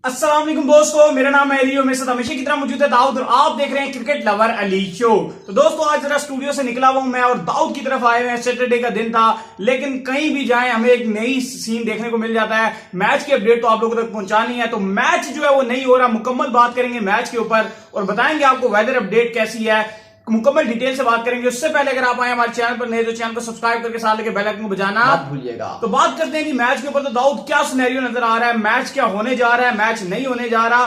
अस्सलाम वालेकुम दोस्तों, मेरा नाम है अली और मेरे साथ हमेशा की तरह मौजूद है दाऊद और आप देख रहे हैं क्रिकेट लवर अली शो। तो दोस्तों आज जरा स्टूडियो से निकला हुआ हूं मैं और दाऊद की तरफ आए हुए हैं। सैटरडे का दिन था लेकिन कहीं भी जाएं हमें एक नई सीन देखने को मिल जाता है। मैच की अपडेट तो आप लोगों तक पहुंचानी है, तो मैच जो है वो नहीं हो रहा। मुकम्मल बात करेंगे मैच के ऊपर और बताएंगे आपको वेदर अपडेट कैसी है, मुकम्मल डिटेल से बात करेंगे। उससे पहले अगर आप आए हमारे चैनल पर नए तो चैनल को सब्सक्राइब करके साथ लेके बेल आइकन को बजाना मत भूलिएगा। तो बात करते हैं कि मैच के ऊपर। तो दाऊद क्या सिनेरियो नजर आ रहा है, मैच क्या होने जा रहा है, मैच नहीं होने जा रहा।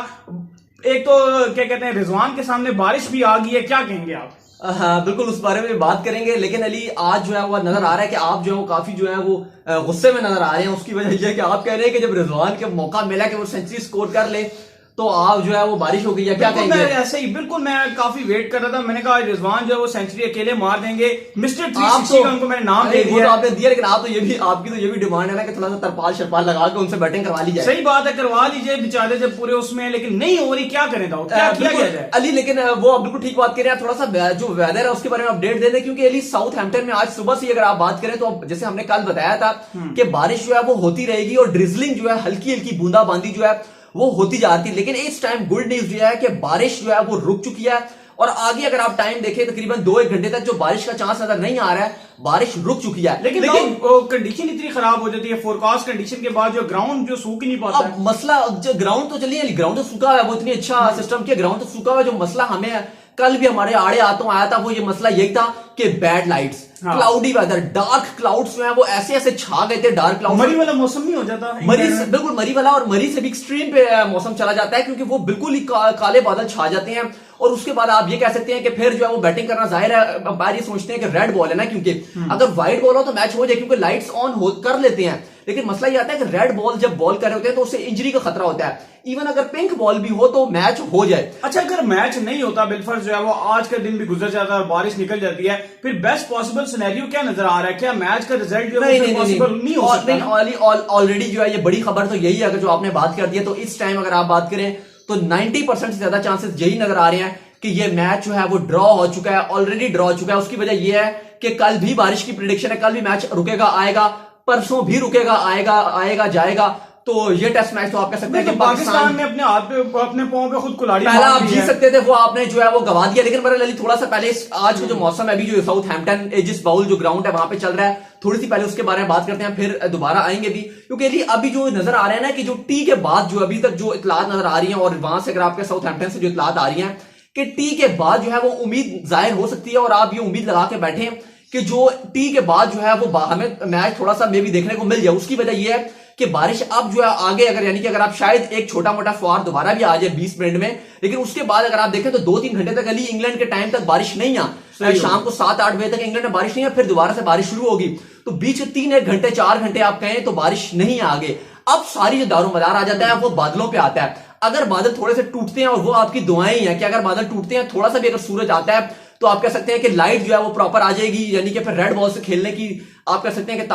एक तो क्या कहते हैं रिजवान के सामने बारिश भी आ गई है, क्या कहेंगे आप? हाँ बिल्कुल, उस बारे में बात करेंगे। लेकिन अली आज जो है वो नजर आ रहा है कि आप जो है वो काफी जो है वो गुस्से में नजर आ रहे हैं। उसकी वजह यह है कि आप कह रहे हैं कि जब रिजवान के मौका मिला कि वो सेंचुरी स्कोर कर ले तो आप जो है वो बारिश हो गई है, क्या कहेंगे? ऐसे ही बिल्कुल मैं काफी वेट कर रहा था। मैंने कहा रिजवान जो है वो सेंचुरी अकेले मार देंगे। मिस्टर 360 का उनको मैंने नाम दे दिया। तो आपने दिया, लेकिन आप तो ये भी आपकी तो ये भी डिमांड है ना कि थोड़ा सा तरपाल शरपाल लगा के उनसे बैटिंग करवा ली जाए। सही बात है, करवा लीजिए बेचारे जब पूरे उसमें, लेकिन नहीं हो रही, क्या करें दाऊद, क्या किया जाए? अली लेकिन वो आप बिल्कुल ठीक बात करें। थोड़ा सा जो वेदर है उसके बारे में अपडेट दे दें, क्योंकि अली साउथहैम्पटन में आज सुबह से अगर आप बात करें तो जैसे हमने कल बताया था कि बारिश जो है वो होती रहेगी और ड्रिजलिंग जो है हल्की हल्की बूंदाबांदी जो है वो होती जाती है। लेकिन इस टाइम गुड न्यूज ये है कि बारिश जो है वो रुक चुकी है और आगे अगर आप टाइम देखें तकरीबन 2-1 घंटे तक जो बारिश का चांस नजर नहीं आ रहा है, बारिश रुक चुकी है। लेकिन कंडीशन इतनी खराब हो जाती है फोरकास्ट कंडीशन के बाद, जो ग्राउंड जो सूख ही नहीं पाता है। मसला जो ग्राउंड तो चलिए, ग्राउंड तो सूखा है, वो इतनी अच्छा सिस्टम किया, ग्राउंड तो सूखा है। जो मसला हमें कल भी हमारे आड़े आतों आया था वो ये मसला यही था कि bad lights, cloudy weather, dark clouds जो है वो ऐसे ऐसे छा गए थे। डार्क क्लाउड, मरी वाला मौसम नहीं हो जाता, बिल्कुल मरी वाला, और मरी से भी एक्सट्रीम पे मौसम चला जाता है क्योंकि वो बिल्कुल ही काले बादल छा जाते हैं। और उसके बाद आप ये कह सकते हैं कि फिर जो है वो बैटिंग करना, जाहिर है अंपायर ये सोचते हैं कि रेड बॉल है ना, क्योंकि अगर व्हाइट बॉल हो तो मैच हो जाए क्योंकि लाइट्स ऑन कर लेते हैं। लेकिन मसला ये आता है कि रेड बॉल जब बॉल कर रहे होते हैं तो उससे इंजरी का खतरा होता है। इवन अगर पिंक बॉल भी हो तो मैच हो जाए। अच्छा, अगर मैच नहीं होता, बिलफर्ज जो है वो आज का दिन भी गुजर जाता है और बारिश निकल जाती है, फिर बेस्ट पॉसिबल सिनेरियो क्या नजर आ रहा है? क्या मैच का रिजल्ट जो है पॉसिबल नहीं हो सकता? ऑलरेडी जो है ये बड़ी खबर तो यही है, अगर जो आपने बात कर दी है तो इस टाइम अगर आप बात करें तो 90% से ज्यादा चांसेस यही नजर आ रहे हैं कि ये मैच जो है वो ड्रॉ हो चुका है, ऑलरेडी ड्रॉ हो चुका है। उसकी वजह यह है कि कल भी बारिश की प्रिडिक्शन है, कल भी मैच रुकेगा आएगा, परसों भी रुकेगा आएगा जाएगा। तो ये टेस्ट मैच तो आप कह सकते हैं कि पाकिस्तान ने अपने हाथ पे, अपने पांव पे खुद कुल्हाड़ी पहला आप जीत सकते थे, वो आपने जो है वो गवा दिया। लेकिन मेरा लली थोड़ा सा पहले आज का जो मौसम है, अभी जो साउथहैम्पटन एजिस बाउल जो ग्राउंड है वहां पे चल रहा है, थोड़ी सी पहले उसके बारे में बात करते हैं, फिर दोबारा आएंगे भी। क्योंकि अभी जो नजर आ रहा है ना कि जो टी के बाद जो अभी तक जो इतलात नजर आ रही है और वहां से अगर आपके साउथहैम्पटन से जो इतलात आ रही है कि टी के बाद जो है वो उम्मीद जाहिर हो सकती है, और आप ये उम्मीद लगा के बैठे कि जो टी के बाद जो है वो हमें मैच थोड़ा सा मे भी देखने को मिल जाए। उसकी वजह यह है कि बारिश अब जो है आगे, अगर यानी कि अगर आप शायद एक छोटा मोटा फुहार दोबारा भी आ जाए 20 मिनट में, लेकिन उसके बाद अगर आप देखें तो 2-3 घंटे तक अली इंग्लैंड के टाइम तक बारिश नहीं आ, शाम को 7-8 बजे तक इंग्लैंड में बारिश नहीं है, फिर दोबारा से बारिश शुरू होगी। तो बीच 3-1 घंटे 4 घंटे आप कहें तो बारिश नहीं आगे। अब सारी जो दारोमदार आ जाता है वो बादलों पे आता है। अगर बादल थोड़े से टूटते हैं, और वो आपकी दुआएं ही है कि अगर बादल टूटते हैं, थोड़ा सा भी अगर सूरज आता है तो आप कह सकते हैं कि लाइट जो है वो प्रॉपर आ जाएगी, यानी कि फिर रेड बॉल से खेलने की आप कह सकते हैं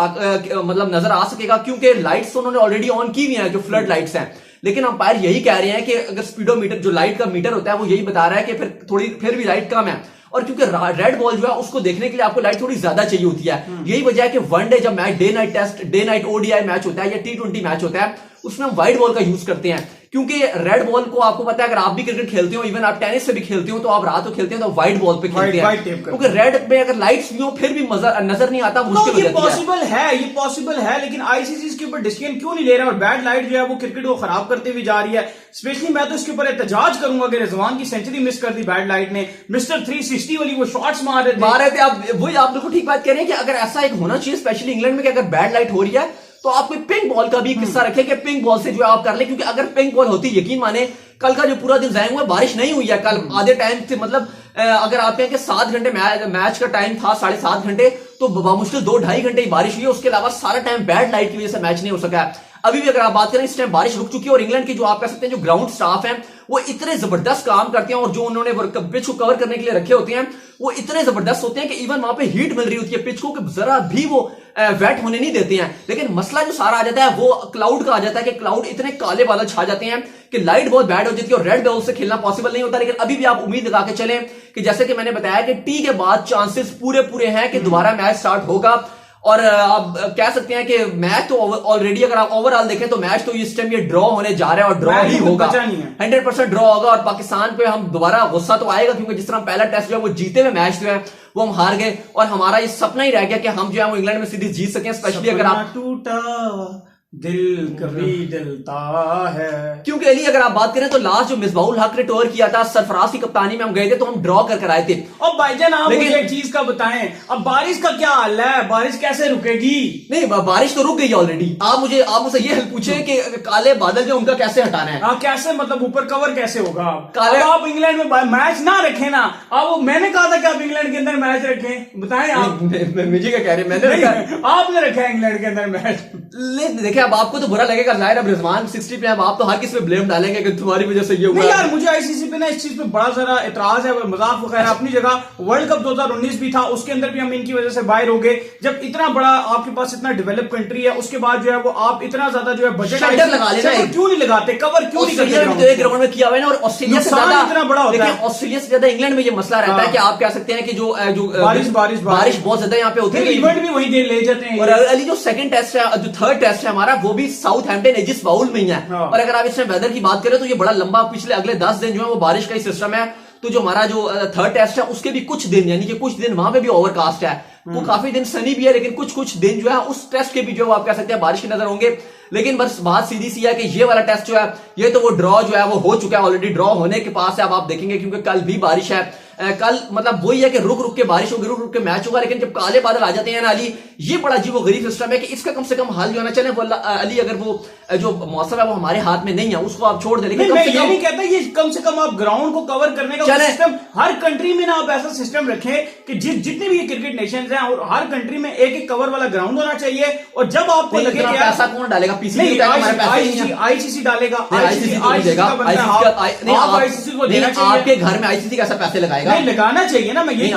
कि मतलब नजर आ सकेगा, क्योंकि लाइट्स तो उन्होंने ऑलरेडी ऑन की हुई हैं, जो फ्लड लाइट्स हैं। लेकिन अंपायर यही कह रहे हैं कि अगर स्पीडोमीटर जो लाइट का मीटर होता है वो यही बता रहा है कि फिर भी लाइट कम है, और क्योंकि रेड बॉल जो है उसको देखने के लिए आपको लाइट थोड़ी ज्यादा चाहिए होती है। यही वजह है कि वनडे जब match day night test, day night ODI match होता है या T20 मैच होता है, उसमें हम व्हाइट बॉल का यूज करते हैं, क्योंकि रेड बॉल को आपको पता है अगर आप भी क्रिकेट खेलते हो, इवन आप टेनिस से भी खेलते हो, तो आप रात को खेलते हैं तो व्हाइट बॉल पे खेलते हैं, क्योंकि रेड पे अगर लाइट्स भी हो फिर भी नजर नहीं आता, मुश्किल हो जाती है। ये पॉसिबल है, लेकिन आईसीसी इसके ऊपर डिसीजन क्यों नहीं ले रहा? और बैड लाइट जो है वो क्रिकेट को खराब करते हुए जा रही है। स्पेशली मैं तो इसके ऊपर एहतजाज करूंगा कि रिजवान की सेंचुरी मिस कर दी बैड लाइट ने। मिस्टर 360 वाली वो शॉट्स मार रहे थे। आप वही आप बिल्कुल ठीक बात कह रहे हैं कि अगर ऐसा एक होना चाहिए स्पेशली इंग्लैंड में कि अगर बैड लाइट हो रही है तो आप कोई पिंक बॉल का भी किस्सा रखें कि पिंक बॉल से जो आप कर ले, क्योंकि अगर पिंक बॉल होती, यकीन माने कल का जो पूरा दिन जाया हुआ बारिश नहीं हुई है। कल आधे टाइम से मतलब अगर आप कहें कि 7 घंटे मैच का टाइम था, 7.5 घंटे, तो मुश्किल 2-2.5 घंटे ही बारिश हुई है। उसके अलावा सारा टाइम बैड लाइट की वजह से मैच नहीं हो सका है। अभी भी अगर आप बात करें इस टाइम बारिश रुक चुकी है, और इंग्लैंड की जो आप कह सकते हैं जो ग्राउंड स्टाफ है वो इतने जबरदस्त काम करते हैं, और जो उन्होंने पिच को कवर करने के लिए रखे होते हैं वो इतने जबरदस्त होते हैं कि इवन वहां पे हीट मिल रही होती है पिच को, कि जरा भी वो वेट होने नहीं देते हैं। लेकिन मसला जो सारा आ जाता है वो क्लाउड का आ जाता है कि क्लाउड इतने काले बादल छा जाते हैं कि लाइट बहुत बैड हो जाती है और रेड बॉल से खेलना पॉसिबल नहीं होता। लेकिन अभी भी आप उम्मीद लगा के चलें कि जैसे कि मैंने बताया कि टी के बाद चांसेस पूरे हैं कि दोबारा मैच स्टार्ट होगा, और आप कह सकते हैं कि मैच तो ऑलरेडी अगर आप ओवरऑल देखें तो मैच तो इस टाइम ये ड्रॉ होने जा रहा है और ड्रॉ ही होगा, 100% ड्रॉ होगा। और पाकिस्तान पे हम दोबारा गुस्सा तो आएगा, क्योंकि जिस तरह पहला टेस्ट जो है वो जीते हुए मैच जो है वो हम हार गए, और हमारा ये सपना ही रह गया कि हम जो है वो इंग्लैंड में सीरीज जीत सकें, स्पेशली अगर आप टूटा दिल कभी डलता है। क्योंकि अली अगर आप बात करें तो लास्ट जो मिसबाउल हक ने टूर किया था, सरफराज की कप्तानी में हम गए थे तो हम ड्रॉ कर आए थे। और भाईजान आप मुझे एक चीज का बताएं, अब बारिश का क्या हाल है, बारिश कैसे रुकेगी? नहीं, बारिश तो रुक गई ऑलरेडी। आप मुझसे ये पूछे कि काले बादल जो उनका कैसे हटाना है। हाँ, कैसे, मतलब ऊपर कवर कैसे होगा? काले आप इंग्लैंड में मैच ना रखें ना, आप मैंने कहा था कि आप इंग्लैंड के अंदर मैच रखें, बताएं आप। मुझे क्या कह रहे, मैंने आपने रखा इंग्लैंड के अंदर मैच। देखिए अब आपको तो बुरा लगेगा, जाहिर अब रिजवान 60 पे आप तो हर किसी पे ब्लेम डालेंगे कि तुम्हारी वजह से ये हुआ। नहीं यार, मुझे आईसीसी पे ना इस चीज पे बड़ा सारा इतराज है, मजाक वगैरह अपनी जगह। वर्ल्ड कप 2019 भी था, उसके अंदर भी हम इनकी वजह से बाहर हो गए। जब इतना बड़ा आपके पास इतना डेवलप कंट्री है, उसके बाद जो है वो आप इतना ज्यादा जो है बजट लगा लेना, क्यों नहीं लगाते, कवर क्यों नहीं करते? ग्राउंड में किया हुआ है ना, और ऑस्ट्रेलिया से ज्यादा इतना बड़ा होता है। ऑस्ट्रेलिया से ज्यादा इंग्लैंड में ये मसला रहता है कि आप कह सकते हैं कि जो बारिश बहुत ज्यादा यहाँ पे होती है, इवेंट भी वहीं ले जाते हैं। और अली जो सेकंड टेस्ट है, जो थर्ड टेस्ट है हमारा, वो भी साउथहैम्पटन एजिस बाउल में ही है। और अगर आप इसमें वेदर की बात करें तो ये बड़ा लंबा, पिछले अगले 10 दिन जो है वो बारिश का ही सिस्टम है। तो जो हमारा जो थर्ड टेस्ट है उसके भी कुछ दिन, यानी कि कुछ दिन वहां पे भी ओवरकास्ट है, वो काफी दिन सनी भी है, लेकिन कुछ दिन जो है उस टेस्ट के भी जो आप कह सकते हैं बारिश के नजर होंगे। लेकिन बस बात सीधी सी है कि ये वाला टेस्ट जो है ये तो वो ड्रॉ जो है वो हो चुका है, ऑलरेडी ड्रॉ होने के पास है। अब आप देखेंगे क्योंकि कल भी बारिश है, कल मतलब वही है कि रुक रुक के बारिश होगी, रुक रुक के मैच होगा। लेकिन जब काले बादल आ जाते हैं ना अली, ये बड़ा अजीब गरीब सिस्टम है कि इसका कम से कम हल जो है ना, चले अली अगर वो जो मौसम है वो हमारे हाथ में नहीं है, उसको आप छोड़ दे। लेकिन मैं ये नहीं कहता, ये कम से कम आप ग्राउंड को कवर करने का सिस्टम हर कंट्री में ना आप ऐसा सिस्टम रखें कि जितने भी क्रिकेट नेशंस हैं और हर कंट्री में एक कवर वाला ग्राउंड होना चाहिए। और जब आपको लगे कि पैसा कौन डालेगा, पीसीबी आईसीसी डालेगा, आईसीसी को देना चाहिए। आपके घर में आईसीसी कैसा पैसे लगाएगा? नहीं लगाना चाहिए ना, मैं ये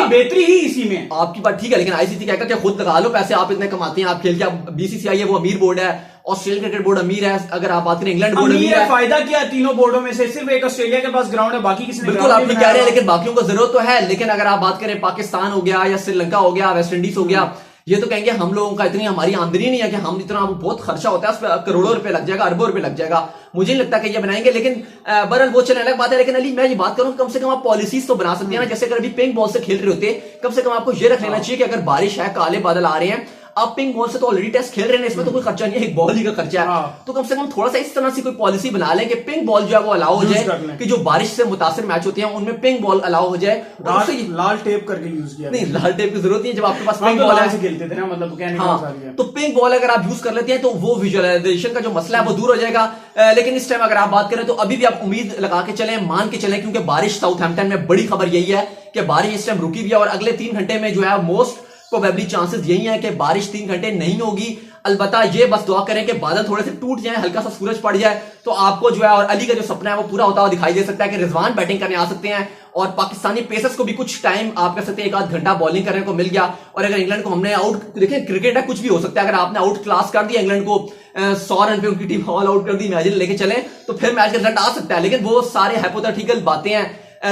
बेहतरी ही इसी में। आपकी बात ठीक है, लेकिन आईसीसी कहेगा कि खुद लगा लो पैसे, आप इतने कमाते हैं, आप खेल के। बीसीसीआई है वो अमीर बोर्ड है, ऑस्ट्रेलियन क्रिकेट बोर्ड अमीर है, अगर आप बात करें इंग्लैंड बोर्ड अमीर है। फायदा क्या तीनों बोर्डों में से? सिर्फ एक ऑस्ट्रेलिया के पास ग्राउंड है, बाकी किसी ने। बिल्कुल आप कह रहे हैं, लेकिन बाकियों को जरूरत तो है। लेकिन अगर आप बात करें पाकिस्तान हो गया या श्रीलंका हो गया, वेस्ट इंडीज हो गया, ये तो कहेंगे हम लोगों का इतनी हमारी आमदनी नहीं है कि हम इतना, वो बहुत खर्चा होता है, उस पर करोड़ों रुपए लग जाएगा, अरबों रुपए लग जाएगा। मुझे नहीं लगता कि ये बनाएंगे। लेकिन बहरहाल वो चलने अलग बात है। लेकिन अली मैं ये बात करूं, कम से कम आप पॉलिसीज तो बना सकते हैं ना। जैसे अगर अभी पिंक बॉल से खेल रहे होते, कम से कम आपको ये रख लेना चाहिए कि अगर बारिश है, काले बादल आ रहे हैं, आप पिंक बॉल से तो ऑलरेडी टेस्ट खेल रहे हैं, इसमें तो कोई खर्चा नहीं है, एक बॉल ही का खर्चा है। तो कम से कम थोड़ा सा इस तरह से कोई पॉलिसी बना लें कि पिंक बॉल जो है वो अलाउ हो जाए, कि जो बारिश से मुतासिर मैच होते हैं उनमें पिंक बॉल अलाउ हो जाए। लाल टेप करके यूज किया नहीं, लाल टेप की जरूरत नहीं है जब आपके पास पिंक बॉल है, खेलते थे ना, मतलब कहने का तो पिंक बॉल अगर आप यूज कर लेते हैं तो वो विजुअलाइजेशन का जो मसला है वो दूर हो जाएगा। लेकिन इस टाइम अगर आप बात करें तो अभी भी आप उम्मीद लगा के चलें, मान के चलें, क्योंकि बारिश साउथहैम्पटन में बड़ी खबर यही है कि बारिश इस टाइम रुकी हुई है और अगले 3 घंटे में जो है मोस्ट प्रोबेबली चांसेस यही है कि बारिश 3 घंटे नहीं होगी। अलबत्ता ये बस दुआ करें कि बादल थोड़े से टूट जाए, हल्का सा सूरज पड़ जाए, तो आपको जो है और अली का जो सपना है वो पूरा होता हुआ दिखाई दे सकता है कि रिजवान बैटिंग करने आ सकते हैं और पाकिस्तानी पेसर्स को भी कुछ टाइम आप कह सकते हैं 1 आध घंटा बॉलिंग करने को मिल गया। और अगर इंग्लैंड को हमने आउट, देखें क्रिकेट है कुछ भी हो सकता है, अगर आपने आउट क्लास कर दिया इंग्लैंड को 100 रन पे उनकी टीम ऑल आउट कर दी, इमेजिन लेके चले, तो फिर मैच का रिजल्ट आ सकता है। लेकिन वो सारे हाइपोथेटिकल बातें हैं,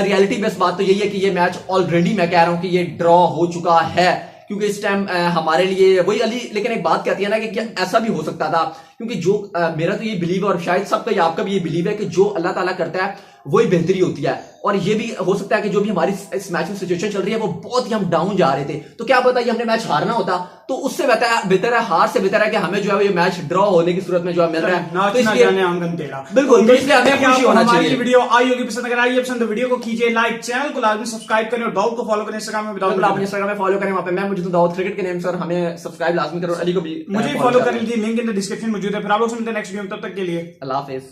रियलिटी बेस्ड बात तो यही है कि ये मैच ऑलरेडी मैं कह रहा हूं कि ये ड्रॉ हो चुका है, क्योंकि इस टाइम हमारे लिए वही अली। लेकिन एक बात कहती है ना कि क्या ऐसा भी हो सकता था, क्योंकि जो मेरा तो ये बिलीव है और शायद सबका या आपका भी ये बिलीव है कि जो अल्लाह ताला करता है वही बेहतरी होती है। और ये भी हो सकता है कि जो भी हमारी इस मैच में सिचुएशन चल रही है वो बहुत ही हम डाउन जा रहे थे, तो क्या पता हमने मैच हारना होता, तो उससे बेहतर है, हार से बेहतर है कि हमें जो है ये मैच ड्रॉ होने की सूरत में जो है मिल रहा है। तो इसलिए बिल्कुल, तो इसलिए हमें खुशी होना चाहिए। वीडियो आई होगी पसंद, अगर आई पसंद तो वीडियो को कीजिए लाइक, चैनल को लाजमी सब्सक्राइब करें और दाऊद को फॉलो करें इंस्टाग्राम में, इंस्टाग्राम में फॉलो करें, वहां पे मैं मुझे तो दाऊद क्रिकेट के नेम से, और हमें सब्सक्राइब लाजमी करो, अली को भी मुझे फॉलो कर लीजिए, लिंक इन द डिस्क्रिप्शन मौजूद है। फिर आप लोग से मिलते हैं नेक्स्ट वीडियो में, तब तक के लिए अल्लाह हाफिज।